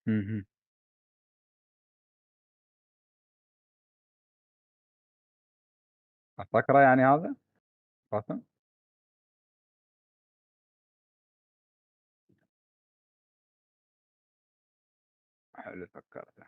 اهم. فاكره يعني هذا؟ قاسم؟ حلو فكرته.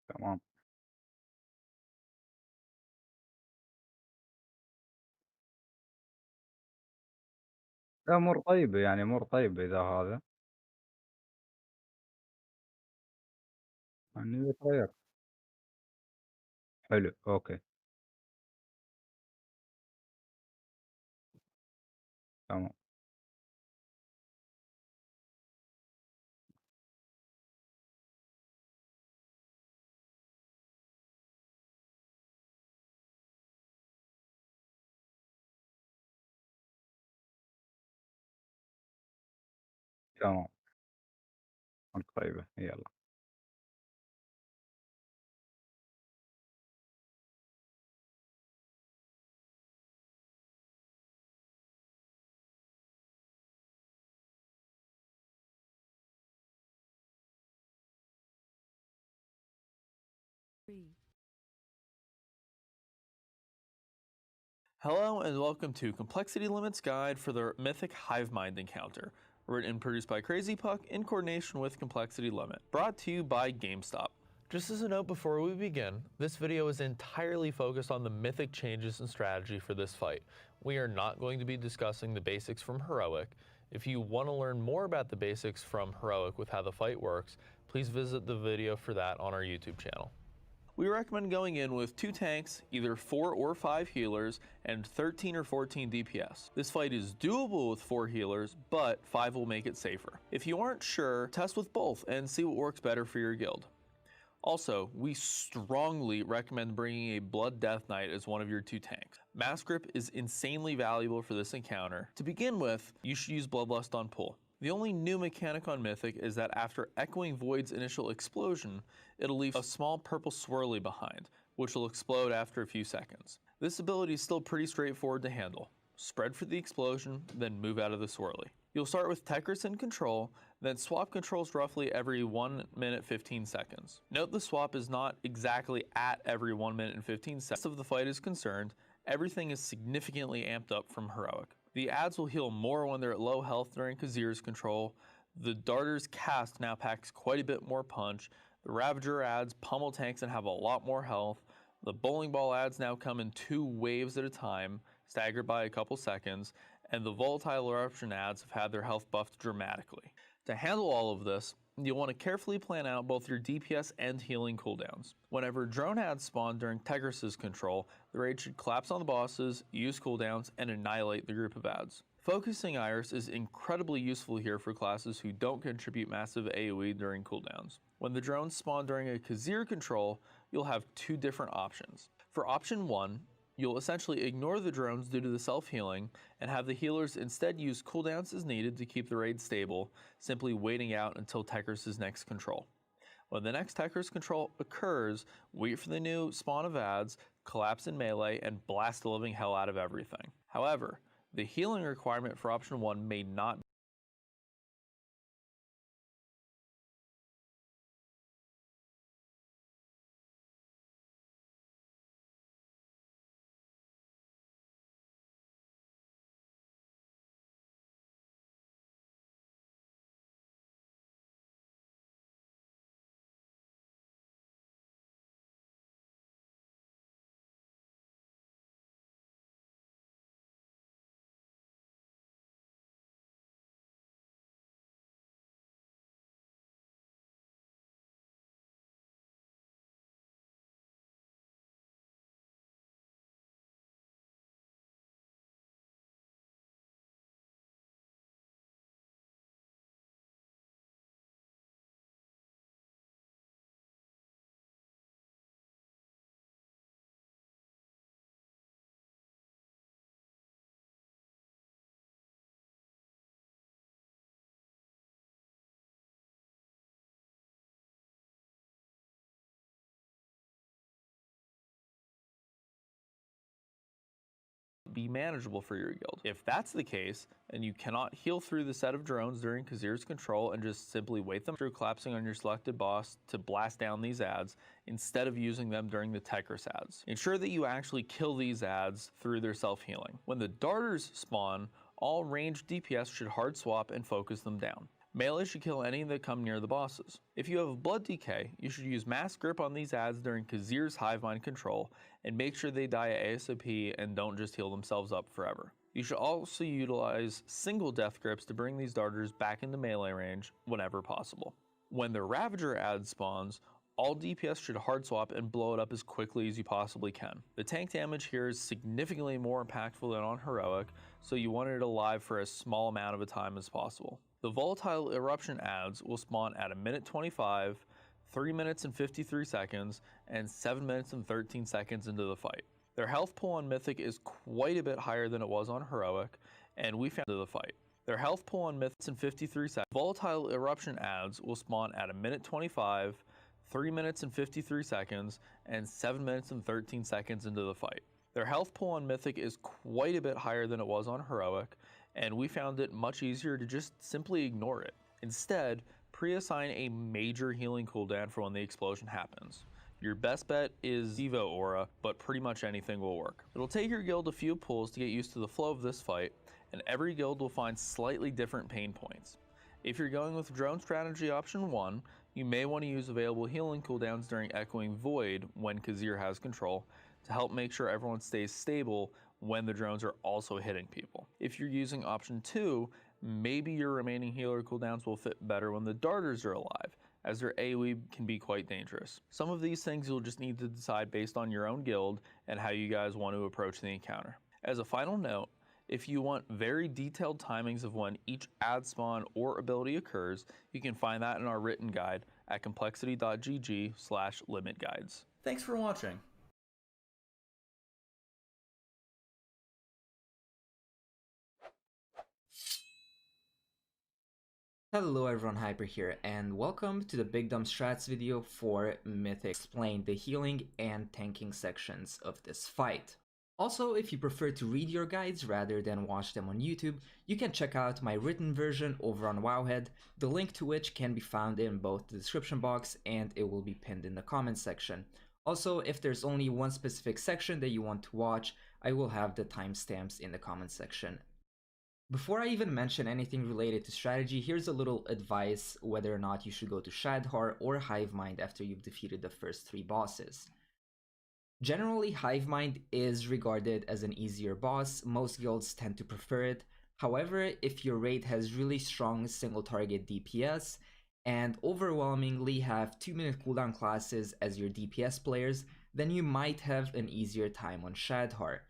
تمام. لا أمور طيبة، يعني أمور طيبة إذا هذا، يعني ذكريات. حلو، أوكي. تمام. تمام. أمور طيبة، يالّا. Hello and welcome to Complexity Limits Guide for the Mythic Hive Mind Encounter, written and produced by Crazy Puck in coordination with Complexity Limit, brought to you by GameStop. Just as a note before we begin, this video is entirely focused on the mythic changes and strategy for this fight. We are not going to be discussing the basics from Heroic. If you want to learn more about the basics from Heroic with how the fight works, please visit the video for that on our YouTube channel. We recommend going in with 2 tanks, either 4 or 5 healers, and 13 or 14 DPS. This fight is doable with 4 healers, but 5 will make it safer. If you aren't sure, test with both and see what works better for your guild. Also, we strongly recommend bringing a Blood Death Knight as one of your 2 tanks. Mass Grip is insanely valuable for this encounter. To begin with, you should use Bloodlust on pull. The only new mechanic on Mythic is that after Echoing Void's initial explosion, it'll leave a small purple swirly behind, which will explode after a few seconds. This ability is still pretty straightforward to handle. Spread for the explosion, then move out of the swirly. You'll start with Tetris in control, then swap controls roughly every 1 minute 15 seconds. Note the swap is not exactly at every 1 minute and 15 seconds. Of the fight is concerned, everything is significantly amped up from Heroic. The ads will heal more when they're at low health during Kazir's control. The Darter's cast now packs quite a bit more punch. The Ravager ads pummel tanks and have a lot more health. The Bowling Ball ads now come in 2 waves at a time, staggered by a couple seconds, and the Volatile Eruption ads have had their health buffed dramatically. To handle all of this, you'll want to carefully plan out both your DPS and healing cooldowns. Whenever drone ads spawn during Tegris's control, the raid should collapse on the bosses, use cooldowns, and annihilate the group of ads. Focusing Iris is incredibly useful here for classes who don't contribute massive AoE during cooldowns. When the drones spawn during a Kazir control, you'll have 2 different options. For option 1, you'll essentially ignore the drones due to the self-healing and have the healers instead use cooldowns as needed to keep the raid stable, simply waiting out until Tegris's next control. When the next Tegris control occurs, wait for the new spawn of ads, collapse in melee, and blast the living hell out of everything. However, the healing requirement for option 1 may not be manageable for your guild. If that's the case, and you cannot heal through the set of drones during Kazir's control and just simply wait them through collapsing on your selected boss to blast down these ads instead of using them during the Tegris ads. Ensure that you actually kill these ads through their self-healing. When the darters spawn, all ranged DPS should hard swap and focus them down. Melee should kill any that come near the bosses. If you have Blood Decay, you should use Mass Grip on these ads during Kazir's Hive Mind control and make sure they die at ASAP and don't just heal themselves up forever. You should also utilize single Death Grips to bring these darters back into melee range whenever possible. When the Ravager ad spawns, all DPS should hard swap and blow it up as quickly as you possibly can. The tank damage here is significantly more impactful than on Heroic, so you want it alive for as small amount of a time as possible. The Volatile Eruption ads will spawn at 1:25, 3 minutes and 53 seconds, and 7 minutes and 13 seconds into the fight. Their health pool on Mythic is quite a bit higher than it was on Heroic, and we found the fight. Their health pool on Mythic and 53 seconds. Volatile Eruption ads will spawn at 1:25, 3 minutes and 53 seconds, and 7 minutes and 13 seconds into the fight. Their health pool on Mythic is quite a bit higher than it was on Heroic, and we found it much easier to just simply ignore it. Instead, pre-assign a major healing cooldown for when the explosion happens. Your best bet is Evo Aura, but pretty much anything will work. It'll take your guild a few pulls to get used to the flow of this fight, and every guild will find slightly different pain points. If you're going with drone strategy option 1, you may want to use available healing cooldowns during Echoing Void when Kazir has control to help make sure everyone stays stable when the drones are also hitting people. If you're using option 2, maybe your remaining healer cooldowns will fit better when the darters are alive, as their AoE can be quite dangerous. Some of these things you'll just need to decide based on your own guild and how you guys want to approach the encounter. As a final note, if you want very detailed timings of when each ad spawn or ability occurs, you can find that in our written guide at complexity.gg/limitguides. Thanks for watching. Hello everyone, Hyper here, and welcome to the Big Dumb Strats video for Mythic. Explain the healing and tanking sections of this fight. Also, if you prefer to read your guides rather than watch them on YouTube, you can check out my written version over on Wowhead, the link to which can be found in both the description box and it will be pinned in the comments section. Also, if there's only one specific section that you want to watch, I will have the timestamps in the comments section Before I even mention anything related to strategy, here's a little advice whether or not you should go to Shadhar or Hivemind after you've defeated the first 3 bosses. Generally, Hivemind is regarded as an easier boss. Most guilds tend to prefer it. However, if your raid has really strong single target DPS and overwhelmingly have 2-minute cooldown classes as your DPS players, then you might have an easier time on Shadhar.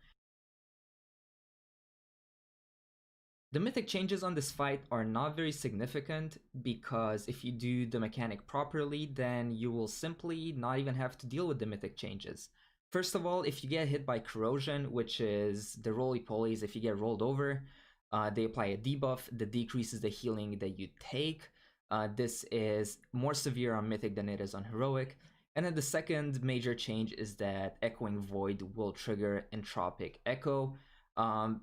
The mythic changes on this fight are not very significant because if you do the mechanic properly, then you will simply not even have to deal with the mythic changes. First of all, if you get hit by corrosion, which is the roly-polies, if you get rolled over, they apply a debuff that decreases the healing that you take. This is more severe on mythic than it is on heroic. And then the second major change is that Echoing Void will trigger Entropic Echo.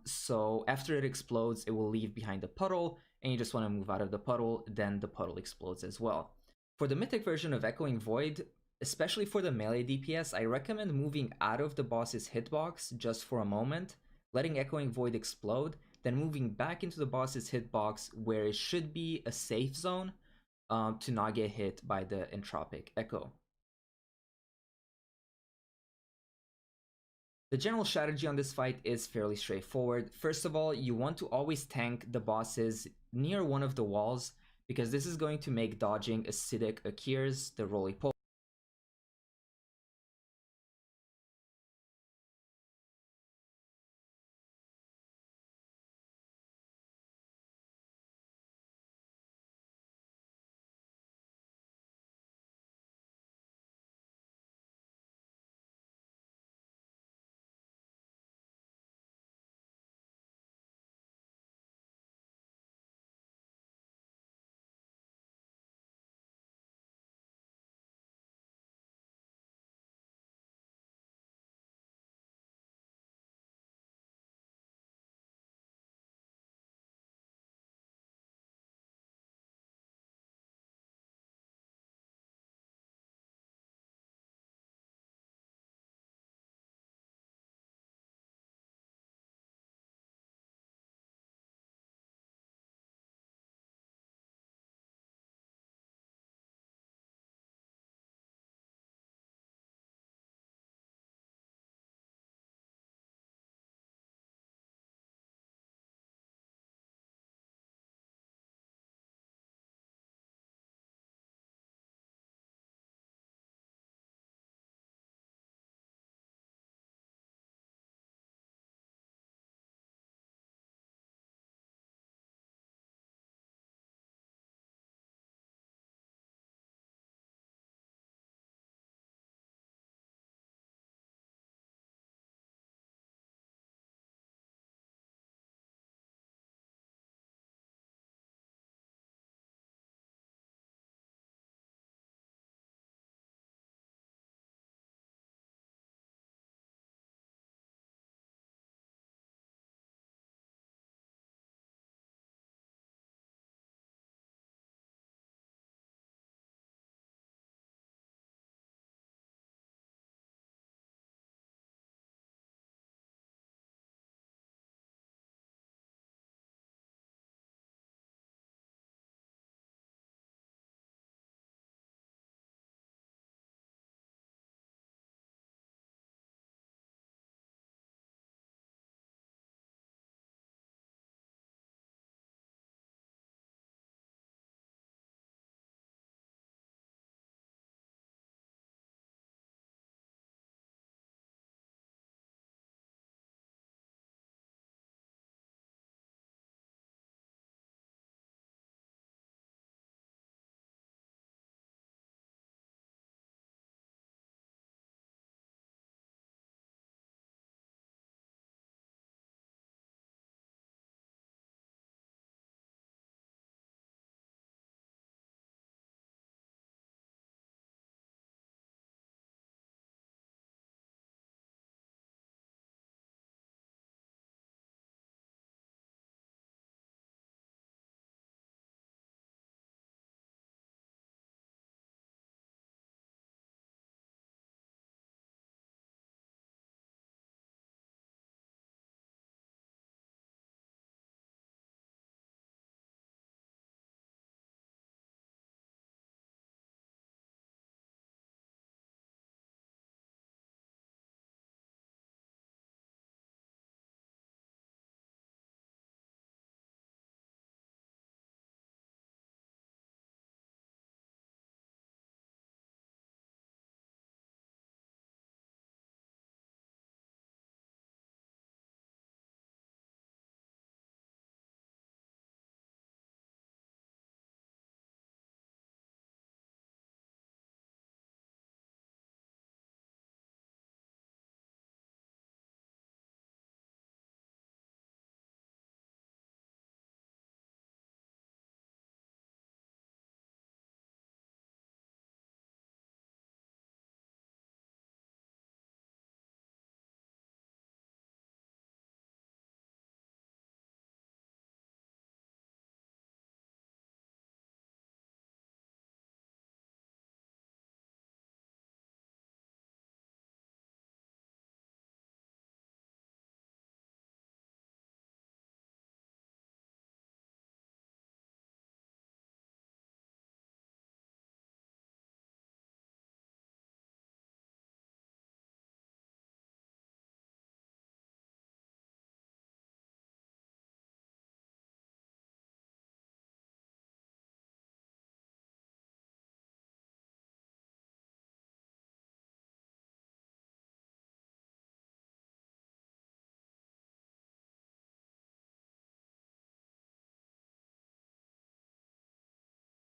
So after it explodes, it will leave behind a puddle, and you just want to move out of the puddle, then the puddle explodes as well. For the mythic version of Echoing Void, especially for the melee DPS, I recommend moving out of the boss's hitbox just for a moment, letting Echoing Void explode, then moving back into the boss's hitbox where it should be a safe zone to not get hit by the Entropic Echo. The general strategy on this fight is fairly straightforward. First of all, you want to always tank the bosses near one of the walls because this is going to make dodging acidic Akirs, the roly-poly,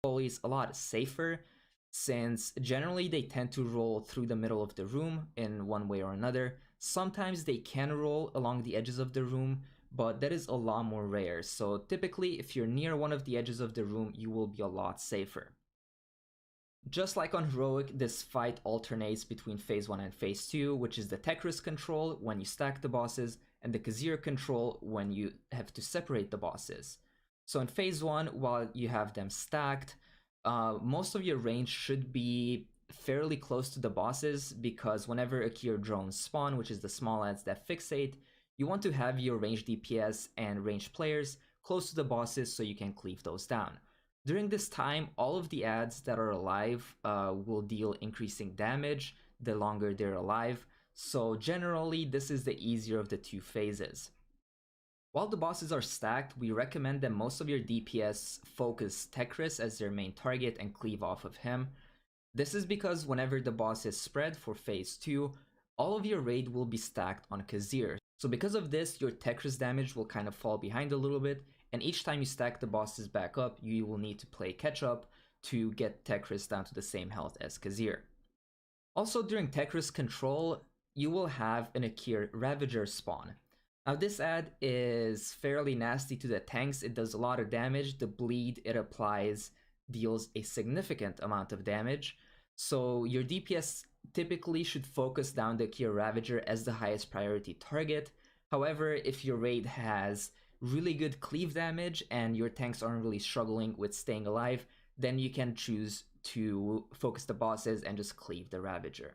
Always a lot safer, since generally they tend to roll through the middle of the room in one way or another. Sometimes they can roll along the edges of the room, but that is a lot more rare. So typically, if you're near one of the edges of the room, you will be a lot safer. Just like on Heroic, this fight alternates between Phase 1 and Phase 2, which is the tech risk control when you stack the bosses, and the Khazir control when you have to separate the bosses. So in Phase 1, while you have them stacked, most of your range should be fairly close to the bosses, because whenever Akir drones spawn, which is the small ads that fixate, you want to have your range DPS and range players close to the bosses so you can cleave those down. During this time, all of the ads that are alive will deal increasing damage the longer they're alive, so generally this is the easier of the two phases. While the bosses are stacked, we recommend that most of your DPS focus Tekris as their main target and cleave off of him. This is because whenever the boss is spread for Phase 2, all of your raid will be stacked on Khazir. So because of this, your Tekris damage will kind of fall behind a little bit, and each time you stack the bosses back up, you will need to play catch up to get Tekris down to the same health as Khazir. Also during Tekris control, you will have an Akir Ravager spawn. Now this ad is fairly nasty to the tanks. It does a lot of damage. The bleed it applies deals a significant amount of damage. So your DPS typically should focus down the Akir Ravager as the highest priority target. However, if your raid has really good cleave damage and your tanks aren't really struggling with staying alive, then you can choose to focus the bosses and just cleave the Ravager.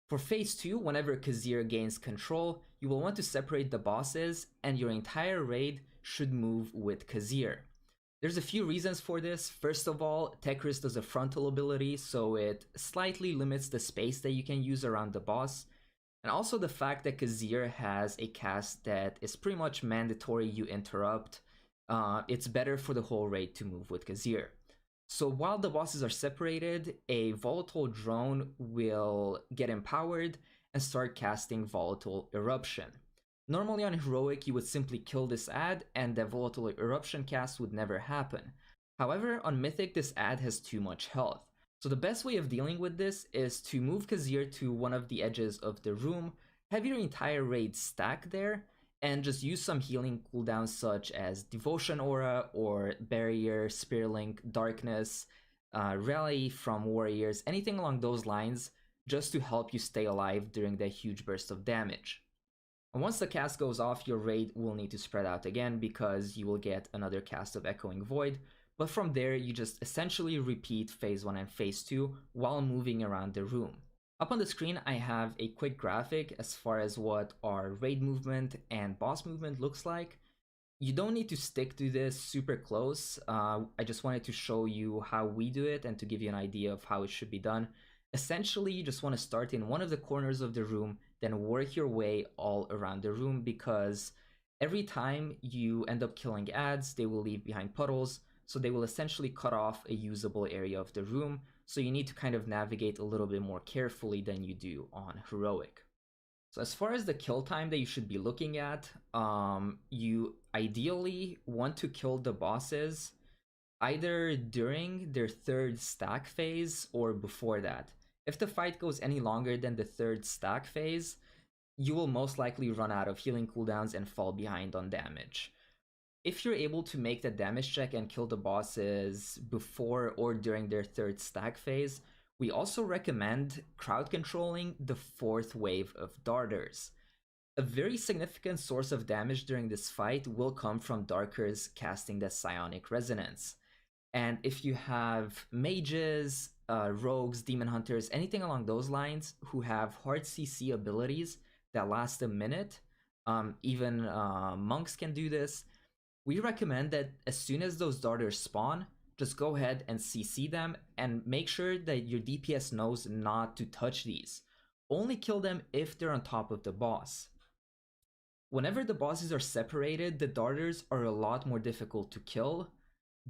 For Phase 2, whenever Khazir gains control, you will want to separate the bosses, and your entire raid should move with Khazir. There's a few reasons for this. First of all, Tekris does a frontal ability, so it slightly limits the space that you can use around the boss. And also the fact that Khazir has a cast that is pretty much mandatory you interrupt, it's better for the whole raid to move with Khazir. So while the bosses are separated, a volatile drone will get empowered and start casting volatile eruption. Normally on Heroic, you would simply kill this ad and the volatile eruption cast would never happen. However, on Mythic, this ad has too much health. So the best way of dealing with this is to move Khazir to one of the edges of the room, have your entire raid stack there, and just use some healing cooldowns such as Devotion Aura or Barrier, Spear Link, Darkness, Rally from Warriors, anything along those lines, just to help you stay alive during that huge burst of damage. And once the cast goes off, your raid will need to spread out again because you will get another cast of Echoing Void, but from there you just essentially repeat Phase 1 and Phase 2 while moving around the room. Up on the screen, I have a quick graphic as far as what our raid movement and boss movement looks like. You don't need to stick to this super close. I just wanted to show you how we do it and to give you an idea of how it should be done. Essentially, you just want to start in one of the corners of the room, then work your way all around the room, because every time you end up killing ads, they will leave behind puddles, so they will essentially cut off a usable area of the room. So you need to kind of navigate a little bit more carefully than you do on Heroic. So as far as the kill time that you should be looking at, you ideally want to kill the bosses either during their third stack phase or before that. If the fight goes any longer than the third stack phase, you will most likely run out of healing cooldowns and fall behind on damage. If you're able to make the damage check and kill the bosses before or during their third stack phase, we also recommend crowd controlling the fourth wave of darters. A very significant source of damage during this fight will come from darkers casting the Psionic Resonance. And if you have mages, rogues, demon hunters, anything along those lines who have hard CC abilities that last a minute, even monks can do this, we recommend that as soon as those darters spawn, just go ahead and CC them and make sure that your DPS knows not to touch these. Only kill them if they're on top of the boss. Whenever the bosses are separated, the darters are a lot more difficult to kill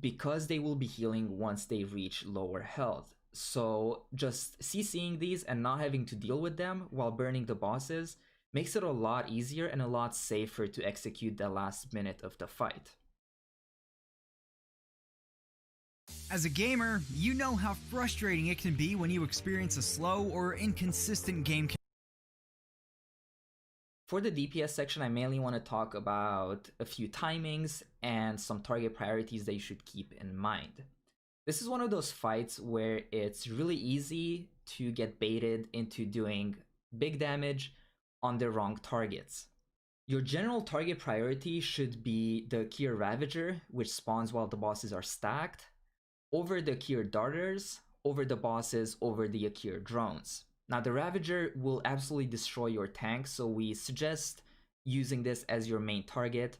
because they will be healing once they reach lower health. So just CCing these and not having to deal with them while burning the bosses makes it a lot easier and a lot safer to execute the last minute of the fight. As a gamer, you know how frustrating it can be when you experience a slow or inconsistent game. For the DPS section, I mainly want to talk about a few timings and some target priorities that you should keep in mind. This is one of those fights where it's really easy to get baited into doing big damage on the wrong targets. Your general target priority should be the Kier Ravager, which spawns while the bosses are stacked, over the Kier Darters, over the bosses, over the Kier Drones. Now the Ravager will absolutely destroy your tank, so we suggest using this as your main target.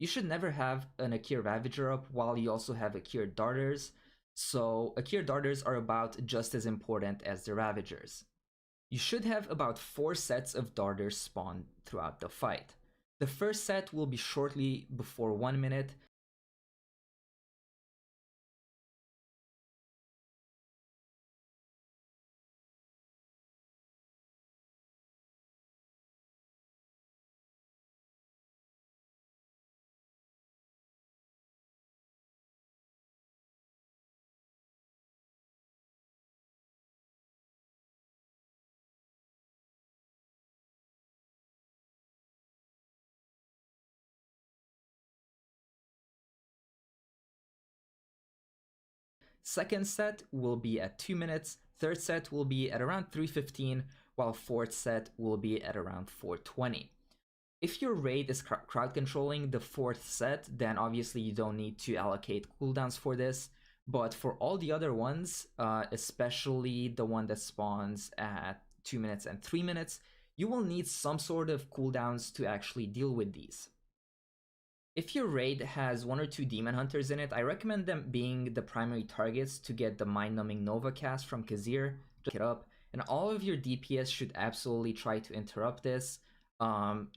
You should never have an Akir Ravager up while you also have Akir Darters, so Akir Darters are about just as important as the Ravagers. You should have about 4 sets of Darters spawn throughout the fight. The first set will be shortly before 1 minute. Second set will be at 2 minutes, third set will be at around 3:15, while fourth set will be at around 4:20. If your raid is crowd controlling the fourth set, then obviously you don't need to allocate cooldowns for this. But for all the other ones, especially the one that spawns at 2 minutes and 3 minutes, you will need some sort of cooldowns to actually deal with these. If your raid has 1 or 2 Demon Hunters in it, I recommend them being the primary targets to get the Mind-Numbing Nova cast from Khazir. Just pick it up, and all of your DPS should absolutely try to interrupt this.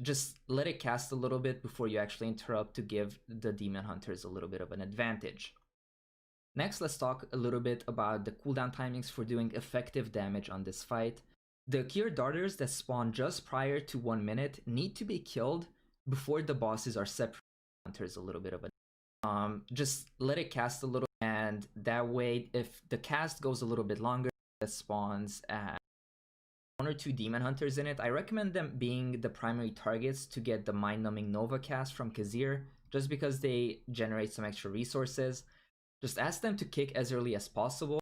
Just let it cast a little bit before you actually interrupt to give the Demon Hunters a little bit of an advantage. Next, let's talk a little bit about the cooldown timings for doing effective damage on this fight. The Kier Darters that spawn just prior to 1 minute need to be killed before the bosses are separated. Hunters a little bit of a just let it cast a little, and that way if the cast goes a little bit longer, that spawns at 1 or 2 Demon Hunters in it. I recommend them being the primary targets to get the Mind-Numbing Nova cast from Khazir, just because they generate some extra resources. Just ask them to kick as early as possible.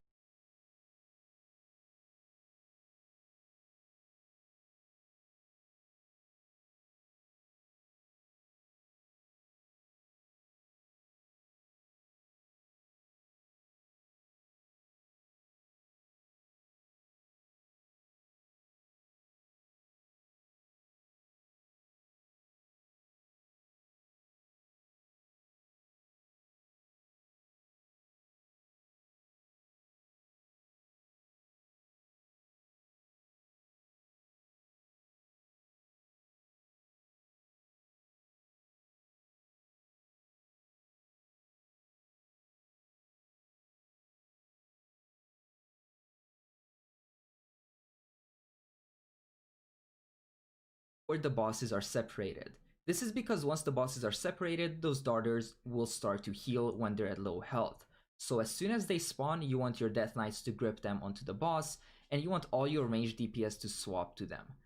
Or the bosses are separated. This is because once the bosses are separated, those darters will start to heal when they're at low health. So as soon as they spawn, you want your Death Knights to grip them onto the boss, and you want all your ranged DPS to swap to them.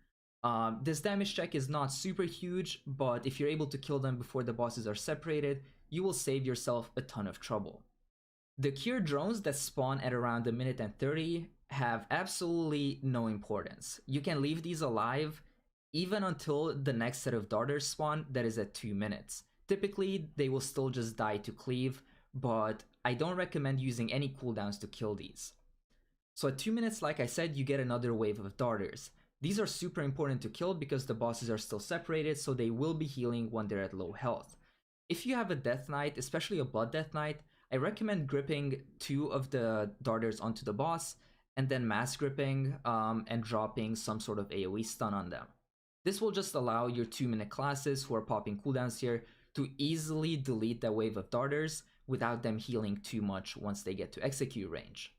This damage check is not super huge, but if you're able to kill them before the bosses are separated, you will save yourself a ton of trouble. The Kier drones that spawn at around 1 minute and 30 have absolutely no importance. You can leave these alive even until the next set of darters spawn that is at 2 minutes. Typically, they will still just die to cleave, but I don't recommend using any cooldowns to kill these. So at 2 minutes, like I said, you get another wave of darters. These are super important to kill because the bosses are still separated, so they will be healing when they're at low health. If you have a Death Knight, especially a Blood Death Knight, I recommend gripping 2 of the darters onto the boss, and then mass gripping and dropping some sort of AoE stun on them. This will just allow your 2-minute classes who are popping cooldowns here to easily delete that wave of darters without them healing too much once they get to execute range.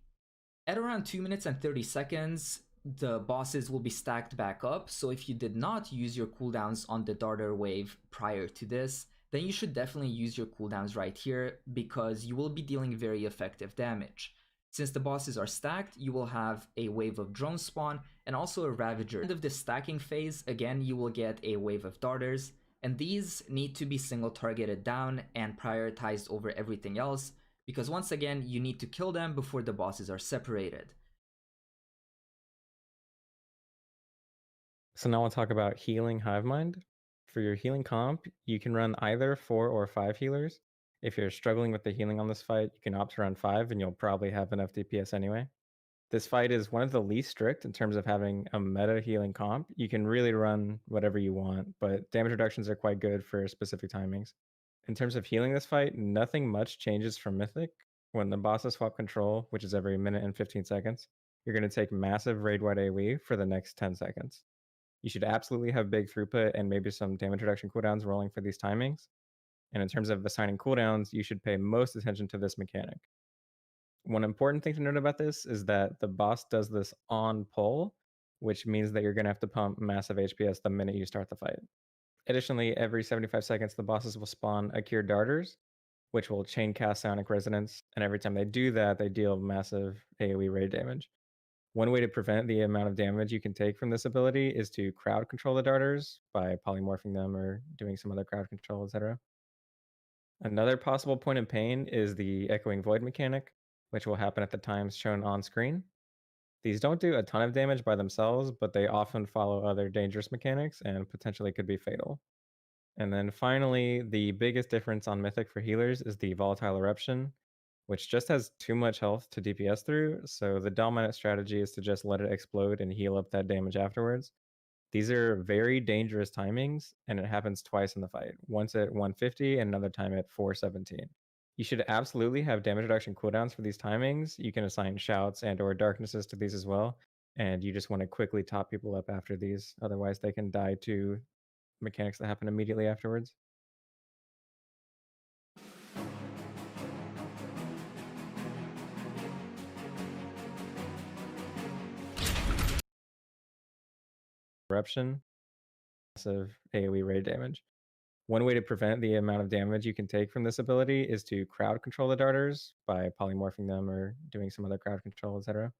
At around 2 minutes and 30 seconds, the bosses will be stacked back up, so if you did not use your cooldowns on the darter wave prior to this, then you should definitely use your cooldowns right here because you will be dealing very effective damage. Since the bosses are stacked, you will have a wave of drone spawn and also a Ravager. At the end of the stacking phase, again, you will get a wave of darters, and these need to be single targeted down and prioritized over everything else because once again, you need to kill them before the bosses are separated. So now I'll talk about healing hive mind. For your healing comp, you can run either 4 or 5 healers. If you're struggling with the healing on this fight, you can opt to run 5 and you'll probably have enough DPS anyway. This fight is one of the least strict in terms of having a meta healing comp. You can really run whatever you want, but damage reductions are quite good for specific timings. In terms of healing this fight, nothing much changes from Mythic. When the bosses swap control, which is every minute and 15 seconds, you're going to take massive raid-wide AoE for the next 10 seconds. You should absolutely have big throughput and maybe some damage reduction cooldowns rolling for these timings. And in terms of assigning cooldowns, you should pay most attention to this mechanic. One important thing to note about this is that the boss does this on pull, which means that you're going to have to pump massive HPS the minute you start the fight. Additionally, every 75 seconds, the bosses will spawn Akir Darters, which will chain cast Psionic Resonance, and every time they do that, they deal massive AoE raid damage. One way to prevent the amount of damage you can take from this ability is to crowd control the darters by polymorphing them or doing some other crowd control, etc. Another possible point of pain is the Echoing Void mechanic, which will happen at the times shown on screen. These don't do a ton of damage by themselves, but they often follow other dangerous mechanics and potentially could be fatal. And then finally, the biggest difference on Mythic for healers is the Volatile Eruption, which just has too much health to DPS through, so the dominant strategy is to just let it explode and heal up that damage afterwards. These are very dangerous timings, and it happens twice in the fight, once at 150 and another time at 417. You should absolutely have damage reduction cooldowns for these timings. You can assign shouts and or darknesses to these as well, and you just want to quickly top people up after these, otherwise they can die to mechanics that happen immediately afterwards. Eruption, massive AoE raid damage. One way to prevent the amount of damage you can take from this ability is to crowd control the darters by polymorphing them or doing some other crowd control, etc.